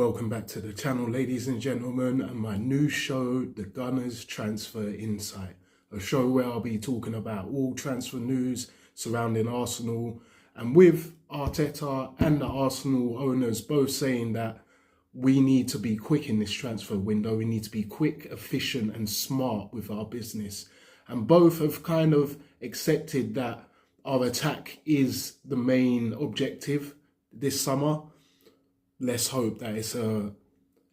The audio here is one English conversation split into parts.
welcome back to the channel, ladies and gentlemen, and my new show, The Gunners Transfer Insight, a show where I'll be talking about all transfer news surrounding Arsenal, and with Arteta and the Arsenal owners both saying that we need to be quick in this transfer window, we need to be quick, efficient and smart with our business, and both have kind of accepted that our attack is the main objective this summer. Let's hope that it's a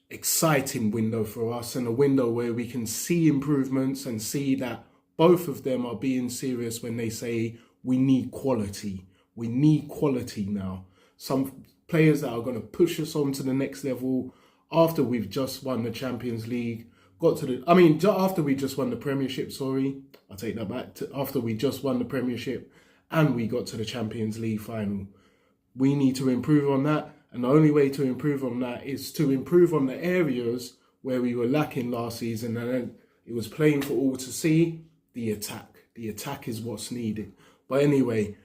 exciting window for us and a window where we can see improvements and see that both of them are being serious when they say we need quality. We need quality now. Some players that are going to push us on to the next level after we've just won the Champions League. After we just won the Premiership, I'll take that back. After we just won the Premiership and we got to the Champions League final. We need to improve on that. And the only way to improve on that is to improve on the areas where we were lacking last season. And then it was plain for all to see, the attack. The attack is what's needed. But anyway,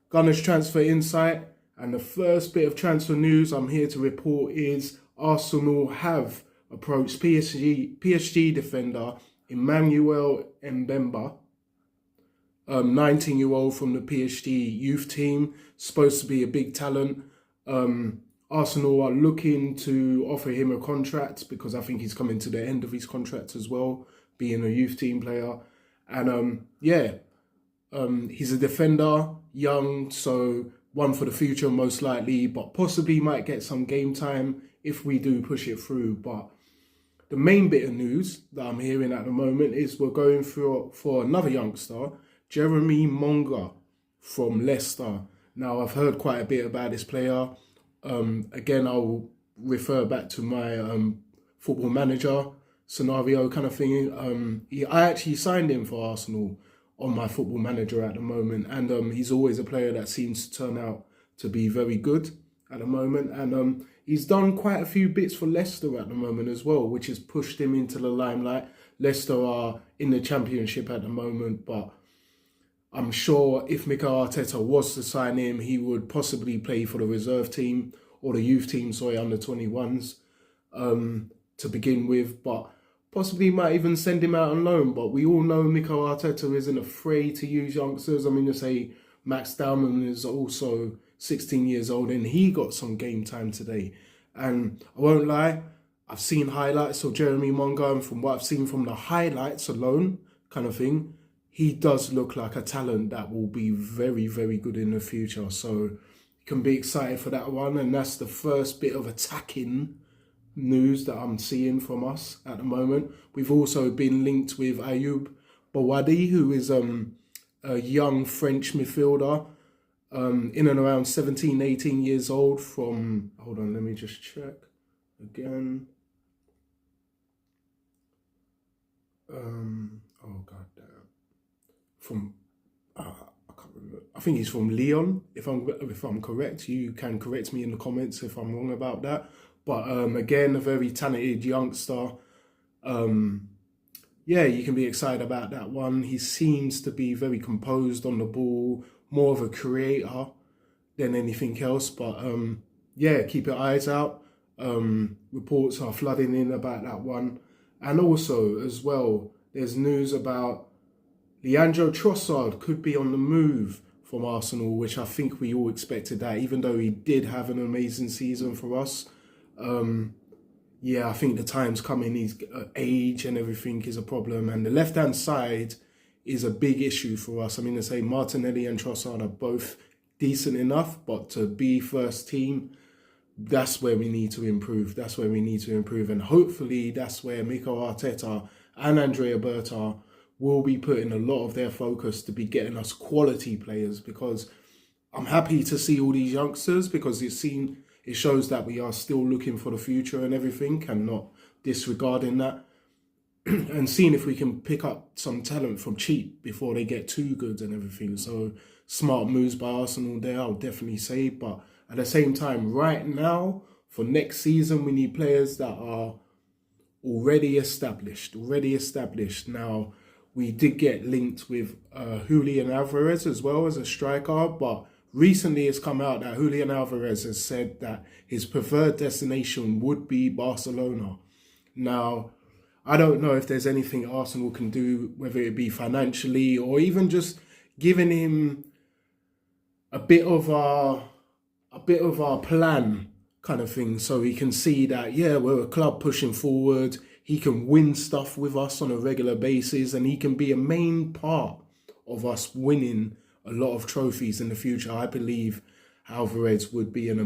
Gunners Transfer Insight. And the first bit of transfer news I'm here to report is Arsenal have approached PSG defender Emmanuel Mbemba, 19-year-old from the PSG youth team, supposed to be a big talent. Arsenal are looking to offer him a contract because I think he's coming to the end of his contract as well, being a youth team player. And he's a defender, young, so one for the future most likely, but possibly might get some game time if we do push it through. But the main bit of news that I'm hearing at the moment is we're going for another youngster, Jeremy Monga from Leicester. Now, I've heard quite a bit about this player. Again, I'll refer back to my football manager scenario kind of thing. I actually signed him for Arsenal on my football manager at the moment. And he's always a player that seems to turn out to be very good at the moment. And he's done quite a few bits for Leicester at the moment as well, which has pushed him into the limelight. Leicester are in the Championship at the moment, but I'm sure if Mikel Arteta was to sign him, he would possibly play for the reserve team or the youth team, under 21s to begin with, but possibly might even send him out on loan. But we all know Mikel Arteta isn't afraid to use youngsters. I mean, to say Max Dowman is also 16 years old and he got some game time today. And I won't lie, I've seen highlights of Jeremy Monga, and from what I've seen from the highlights alone kind of thing, he does look like a talent that will be very, very good in the future. So you can be excited for that one. And that's the first bit of attacking news that I'm seeing from us at the moment. We've also been linked with Ayoub Bouadi, who is a young French midfielder, in and around 17, 18 years old from, hold on, let me just check again. Oh, God damn. I can't remember. I think he's from Lyon. If I'm correct, you can correct me in the comments if I'm wrong about that. But again, a very talented youngster. You can be excited about that one. He seems to be very composed on the ball, more of a creator than anything else. But keep your eyes out. Reports are flooding in about that one. And also, as well, there's news about Leandro Trossard could be on the move from Arsenal, which I think we all expected that, even though he did have an amazing season for us. I think the time's coming. His age and everything is a problem. And the left-hand side is a big issue for us. I mean, to say Martinelli and Trossard are both decent enough, but to be first team, that's where we need to improve. And hopefully that's where Mikel Arteta and Andrea Berta will be putting a lot of their focus to be getting us quality players, because I'm happy to see all these youngsters, because it shows that we are still looking for the future and everything and not disregarding that and seeing if we can pick up some talent from cheap before they get too good and everything. So smart moves by Arsenal there, I'll definitely say. But at the same time, right now, for next season, we need players that are already established. Now, we did get linked with Julian Alvarez as well as a striker, but recently it's come out that Julian Alvarez has said that his preferred destination would be Barcelona. Now, I don't know if there's anything Arsenal can do, whether it be financially or even just giving him a bit of our plan kind of thing, so he can see that, yeah, we're a club pushing forward. He can win stuff with us on a regular basis, and he can be a main part of us winning a lot of trophies in the future. I believe Alvarez would be an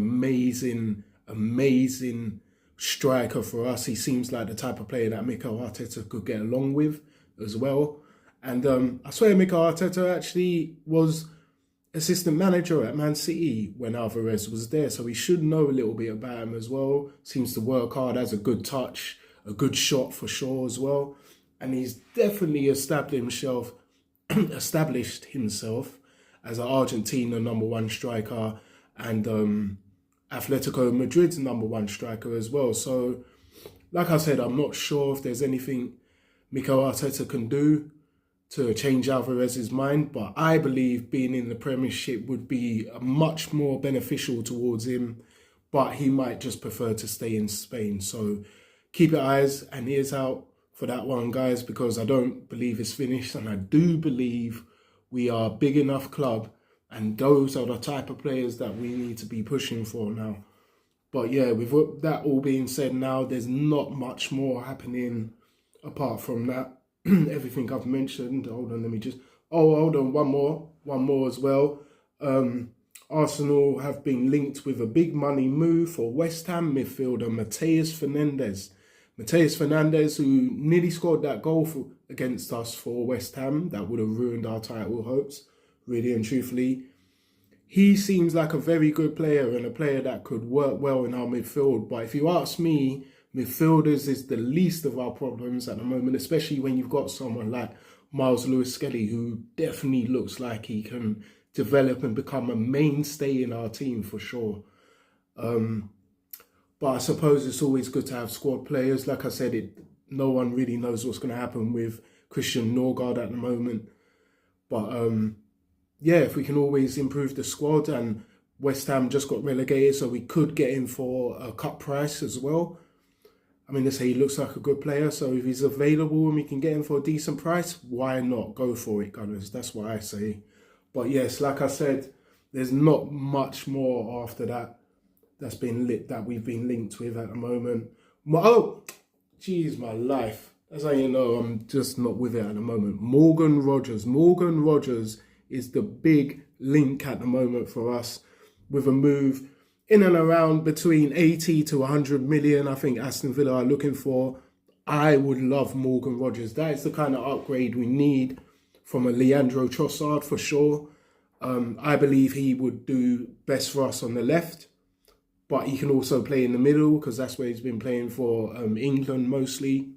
amazing striker for us. He seems like the type of player that Mikel Arteta could get along with as well. And I swear Mikel Arteta actually was assistant manager at Man City when Alvarez was there, so he should know a little bit about him as well. Seems to work hard, has a good touch, a good shot for sure as well. And he's definitely established himself as an Argentina #1 striker and Atletico Madrid's #1 striker as well. So, like I said, I'm not sure if there's anything Mikel Arteta can do to change Alvarez's mind, but I believe being in the Premiership would be much more beneficial towards him, but he might just prefer to stay in Spain. So keep your eyes and ears out for that one, guys, because I don't believe it's finished, and I do believe we are a big enough club, and those are the type of players that we need to be pushing for now. But yeah, with that all being said now, there's not much more happening apart from that. Everything I've mentioned. Hold on, let me just... Oh, hold on, one more as well. Arsenal have been linked with a big money move for West Ham midfielder Matheus Fernandes. Matheus Fernandes, who nearly scored that goal against us for West Ham, that would have ruined our title hopes, really and truthfully. He seems like a very good player and a player that could work well in our midfield. But if you ask me, midfielders is the least of our problems at the moment, especially when you've got someone like Miles Lewis-Skelly, who definitely looks like he can develop and become a mainstay in our team for sure. But I suppose it's always good to have squad players. Like I said, no one really knows what's going to happen with Christian Norgard at the moment. But yeah, if we can always improve the squad, and West Ham just got relegated, so we could get him for a cut price as well. I mean, they say he looks like a good player, so if he's available and we can get him for a decent price, why not? Go for it, Gunners. That's what I say. But yes, like I said, there's not much more after that that we've been linked with at the moment. Oh, geez, my life. That's how you know I'm just not with it at the moment. Morgan Rogers. Morgan Rogers is the big link at the moment for us, with a move in and around between 80 to 100 million, I think Aston Villa are looking for. I would love Morgan Rogers. That is the kind of upgrade we need from a Leandro Trossard for sure. I believe he would do best for us on the left, but he can also play in the middle because that's where he's been playing for England mostly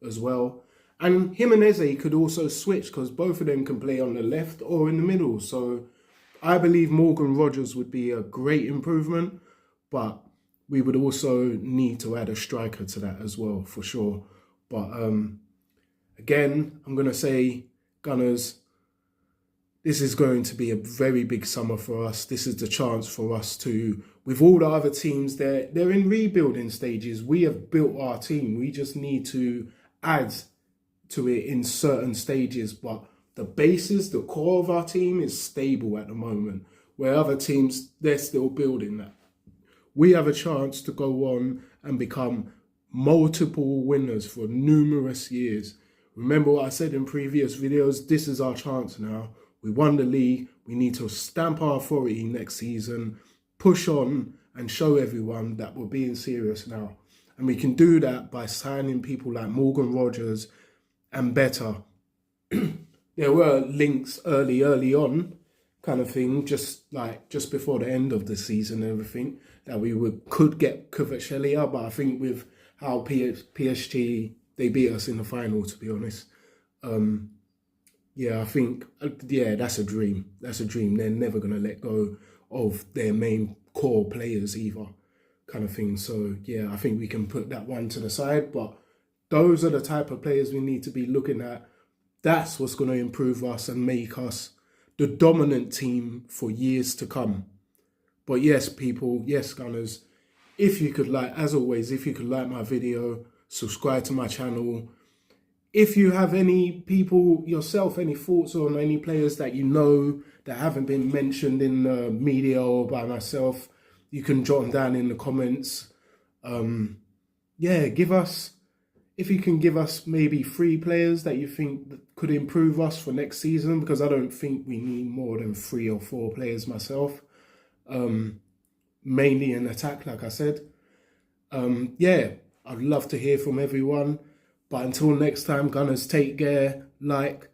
as well. And Jimenez could also switch because both of them can play on the left or in the middle. So I believe Morgan Rogers would be a great improvement, but we would also need to add a striker to that as well, for sure. But again, I'm going to say, Gunners, this is going to be a very big summer for us. This is the chance for us to, with all the other teams, they're in rebuilding stages. We have built our team. We just need to add to it in certain stages, but the basis, the core of our team is stable at the moment, where other teams, they're still building that. We have a chance to go on and become multiple winners for numerous years. Remember what I said in previous videos, this is our chance now. We won the league, we need to stamp our authority next season, push on and show everyone that we're being serious now. And we can do that by signing people like Morgan Rogers and better. There were links early on, kind of thing, just before the end of the season and everything, that we could get Kvaratskhelia, but I think with how PSG, they beat us in the final, to be honest. Yeah, I think, that's a dream. That's a dream. They're never going to let go of their main core players either, kind of thing. So, yeah, I think we can put that one to the side, but those are the type of players we need to be looking at. That's what's going to improve us and make us the dominant team for years to come. But yes, people, yes, Gunners, if you could like, as always, if you could like my video, subscribe to my channel. If you have any people yourself, any thoughts on any players that you know that haven't been mentioned in the media or by myself, you can jot them down in the comments. Yeah, if you can give us maybe 3 players that you think that could improve us for next season, because I don't think we need more than 3 or 4 players myself. Mainly in attack, like I said. Yeah, I'd love to hear from everyone. But until next time, Gunners, take care, like,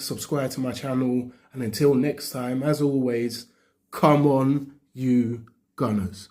subscribe to my channel. And until next time, as always, come on, you Gunners.